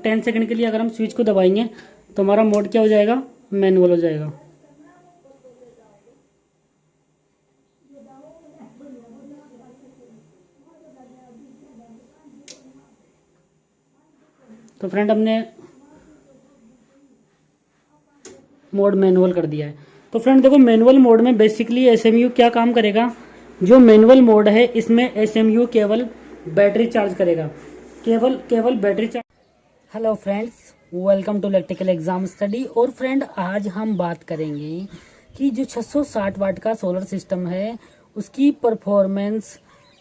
10 second के लिए अगर हम स्विच को दबाएंगे तो हमारा मोड क्या हो जाएगा, मैनुअल हो जाएगा। तो फ्रेंड हमने मोड मैनुअल कर दिया है। तो फ्रेंड देखो मैनुअल मोड में बेसिकली एसएमयू क्या काम करेगा, जो मैनुअल मोड है इसमें एसएमयू केवल बैटरी चार्ज करेगा, केवल battery charge. Hello friends, welcome to electrical exam study. और फ्रेंड आज हम बात करेंगे कि जो 660 वाट का सोलर सिस्टम है उसकी परफॉर्मेंस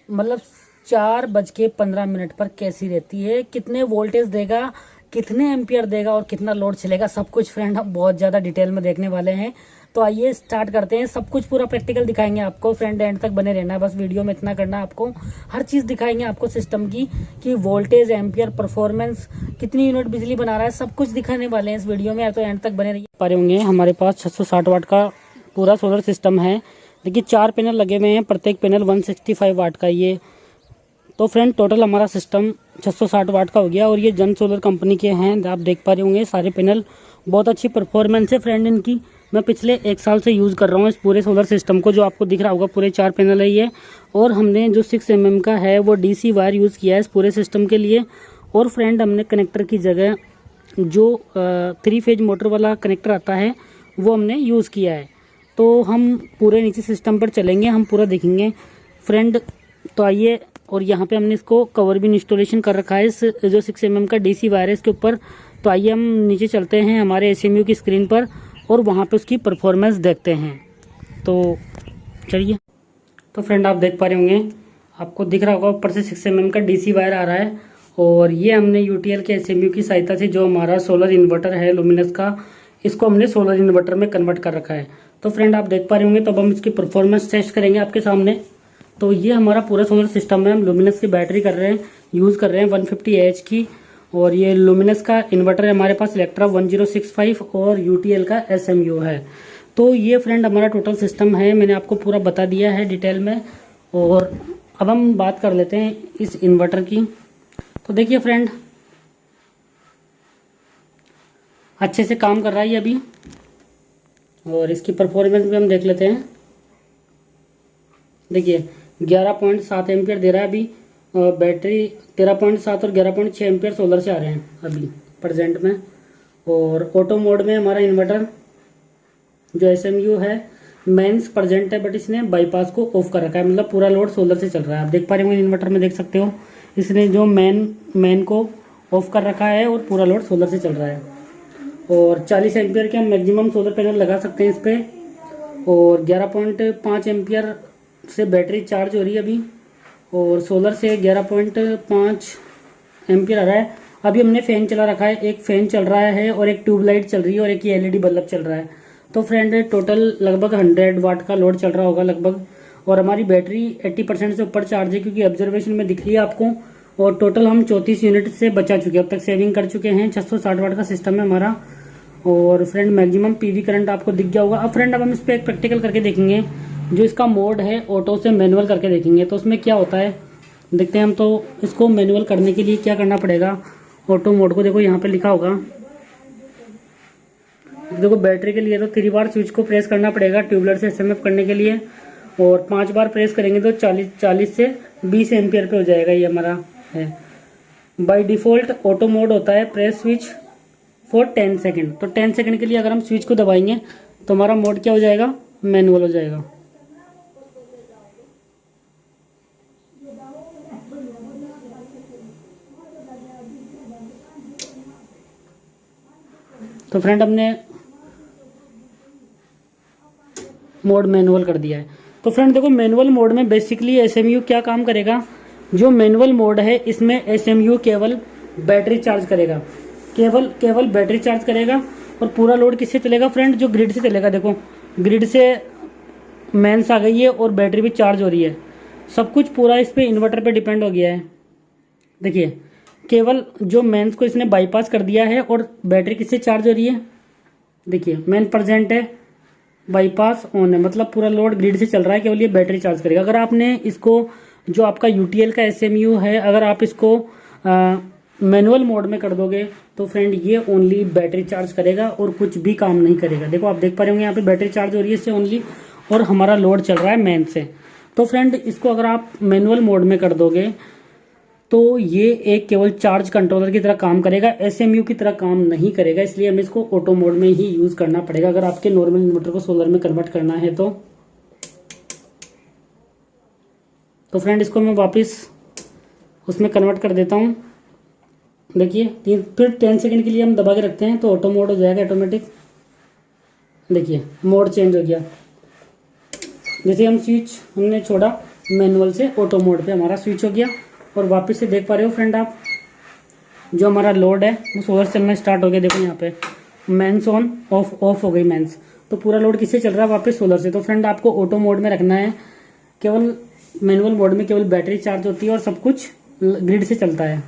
मतलब 4:15 पर कैसी रहती है, कितने वोल्टेज देगा, कितने एम्पियर देगा और कितना लोड चलेगा, सब कुछ फ्रेंड हम बहुत ज़्यादा डिटेल में देखने वाले हैं। तो आइए स्टार्ट करते हैं। सब कुछ पूरा प्रैक्टिकल दिखाएंगे आपको फ्रेंड, एंड तक बने रहना है। बस वीडियो में इतना करना है आपको, हर चीज़ दिखाएंगे आपको सिस्टम की कि वोल्टेज, एम्पियर, परफॉर्मेंस, कितनी यूनिट बिजली बना रहा है, सब कुछ दिखाने वाले हैं इस वीडियो में। तो एंड तक बने रहिए। पा रहे होंगे हमारे पास 660 वाट का पूरा सोलर सिस्टम है। देखिए 4 पैनल लगे हुए हैं, प्रत्येक पैनल 165 वाट का ये। तो फ्रेंड टोटल हमारा सिस्टम 660 वाट का हो गया और ये जन सोलर कंपनी के हैं। आप देख पा रहे होंगे सारे पैनल, बहुत अच्छी परफॉर्मेंस है फ्रेंड इनकी। मैं पिछले 1 साल से यूज़ कर रहा हूँ इस पूरे सोलर सिस्टम को, जो आपको दिख रहा होगा पूरे 4 पैनल है ये। और हमने जो 6 mm का है वो DC वायर यूज़ किया है इस पूरे सिस्टम के लिए। और फ्रेंड हमने कनेक्टर की जगह जो 3 फेज मोटर वाला कनेक्टर आता है वो हमने यूज़ किया है। तो हम पूरे नीचे सिस्टम पर चलेंगे, हम पूरा देखेंगे फ्रेंड। तो आइए, और यहाँ पे हमने इसको कवर भी इंस्टॉलेशन कर रखा है इस जो 6 mm का DC वायर है इसके ऊपर। तो आइए हम नीचे चलते हैं हमारे एसएमयू की स्क्रीन पर और वहाँ पे उसकी परफॉर्मेंस देखते हैं। तो चलिए। तो फ्रेंड आप देख पा रहे होंगे, आपको दिख रहा होगा ऊपर से 6 mm का DC वायर आ रहा है। और ये हमने यूटीएल के एसएमयू की सहायता से जो हमारा सोलर इन्वर्टर है लुमिनस का, इसको हमने सोलर इन्वर्टर में कन्वर्ट कर रखा है। तो फ्रेंड आप देख पा रहे होंगे, तब हम इसकी परफॉर्मेंस टेस्ट करेंगे आपके सामने। तो ये हमारा पूरा सोलर सिस्टम है, हम लुमिनस की बैटरी कर रहे हैं, यूज़ कर रहे हैं 150 AH की। और ये लुमिनस का इन्वर्टर है हमारे पास, इलेक्ट्रा 1065 और यूटीएल का एसएमयू है। तो ये फ्रेंड हमारा टोटल सिस्टम है, मैंने आपको पूरा बता दिया है डिटेल में। और अब हम बात कर लेते हैं इस इन्वर्टर की। तो देखिए फ्रेंड, अच्छे से काम कर रहा है ये अभी, और इसकी परफॉर्मेंस भी हम देख लेते हैं। देखिए 11.7 एम्पियर दे रहा है अभी, और बैटरी 13.7 और 11.6 एम्पियर सोलर से आ रहे हैं अभी प्रेजेंट में। और ऑटो मोड में हमारा इन्वर्टर जो एसएमयू है मेंस प्रेजेंट है, बट इसने बाईपास को ऑफ कर रखा है, मतलब पूरा लोड सोलर से चल रहा है। आप देख पा रहे होंगे इन्वर्टर में, देख सकते हो इसने जो मेन को ऑफ कर रखा है और पूरा लोड सोलर से चल रहा है। और 40 एम्पियर के हम मैक्सिमम सोलर पैनल लगा सकते हैं इस पर। और 11.5 एम्पियर से बैटरी चार्ज हो रही है अभी, और सोलर से 11.5 एम्पियर आ रहा है। अभी हमने फैन चला रखा है, एक फैन चल रहा है और एक ट्यूबलाइट चल रही है और एक ये LED बल्ब चल रहा है। तो फ्रेंड टोटल लगभग 100 वाट का लोड चल रहा होगा लगभग। और हमारी बैटरी 80% से ऊपर चार्ज है, क्योंकि ऑब्जर्वेशन में दिख रही है आपको। और टोटल हम 34 यूनिट से बचा चुके हैं, अब तक सेविंग कर चुके हैं। 660 वाट का सिस्टम है हमारा। और फ्रेंड मैक्सिमम PV करंट आपको दिख गया होगा। अब फ्रेंड अब हम इस पर एक प्रैक्टिकल करके देखेंगे, जो इसका मोड है ऑटो से मैनुअल करके देखेंगे। तो उसमें क्या होता है देखते हैं हम। तो इसको मैनुअल करने के लिए क्या करना पड़ेगा, ऑटो मोड को देखो यहाँ पे लिखा होगा। देखो बैटरी के लिए तो 3 बार स्विच को प्रेस करना पड़ेगा ट्यूबलाइट से SMF करने के लिए, और 5 बार प्रेस करेंगे तो 40 से 20 एम्पियर पे हो जाएगा। ये हमारा है बाय डिफॉल्ट ऑटो मोड होता है प्रेस स्विच फॉर 10 सेकेंड। तो 10 सेकेंड के लिए अगर हम स्विच को दबाएंगे तो हमारा मोड क्या हो जाएगा, मैनुअल हो जाएगा। तो फ्रेंड हमने मोड मैनुअल कर दिया है। तो फ्रेंड देखो मैनुअल मोड में बेसिकली एसएमयू क्या काम करेगा, जो मैनुअल मोड है इसमें एसएमयू केवल बैटरी चार्ज करेगा, केवल बैटरी चार्ज करेगा। और पूरा लोड किससे चलेगा फ्रेंड, जो ग्रिड से चलेगा। देखो ग्रिड से मेंस आ गई है और बैटरी भी चार्ज हो रही है, सब कुछ पूरा इस पे इन्वर्टर पे डिपेंड हो गया है। देखिए केवल जो मेंस को इसने बाईपास कर दिया है और बैटरी किससे चार्ज हो रही है। देखिए मेन प्रेजेंट है, बाईपास ऑन है, मतलब पूरा लोड ग्रिड से चल रहा है, केवल ये बैटरी चार्ज करेगा। अगर आपने इसको जो आपका यूटीएल का एसएमयू है, अगर आप इसको मैनुअल मोड में कर दोगे तो फ्रेंड ये ओनली बैटरी चार्ज करेगा और कुछ भी काम नहीं करेगा। देखो आप देख पा रहे होंगे यहाँ पे बैटरी चार्ज हो रही है इससे ओनली, और हमारा लोड चल रहा है मेन से। तो फ्रेंड इसको अगर आप मैनुअल मोड में कर दोगे तो ये एक केवल चार्ज कंट्रोलर की तरह काम करेगा, एसएमयू की तरह काम नहीं करेगा। इसलिए हमें इसको ऑटो मोड में ही यूज करना पड़ेगा अगर आपके नॉर्मल इन्वर्टर को सोलर में कन्वर्ट करना है तो फ्रेंड इसको मैं वापस उसमें कन्वर्ट कर देता हूँ। देखिए फिर 10 सेकंड के लिए हम दबा के रखते हैं तो ऑटो मोड हो जाएगा ऑटोमेटिक। देखिए मोड चेंज हो गया, जैसे हम स्विच हमने छोड़ा मैनुअल से ऑटो मोड पे हमारा स्विच हो गया। और वापस से देख पा रहे हो फ्रेंड आप, जो हमारा लोड है वो सोलर चलना स्टार्ट हो गया। देखो यहाँ पे मेंस ऑन ऑफ हो गई मेंस, तो पूरा लोड किससे चल रहा है वापस सोलर से। तो फ्रेंड आपको ऑटो मोड में रखना है, केवल मैनुअल मोड में केवल बैटरी चार्ज होती है और सब कुछ ग्रिड से चलता है।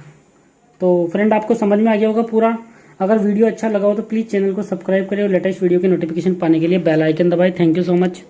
तो फ्रेंड आपको समझ में आ गया होगा पूरा। अगर वीडियो अच्छा लगा हो तो प्लीज़ चैनल को सब्सक्राइब करें और लेटेस्ट वीडियो की नोटिफिकेशन पाने के लिए बेल आइकन दबाएं। Thank you so much.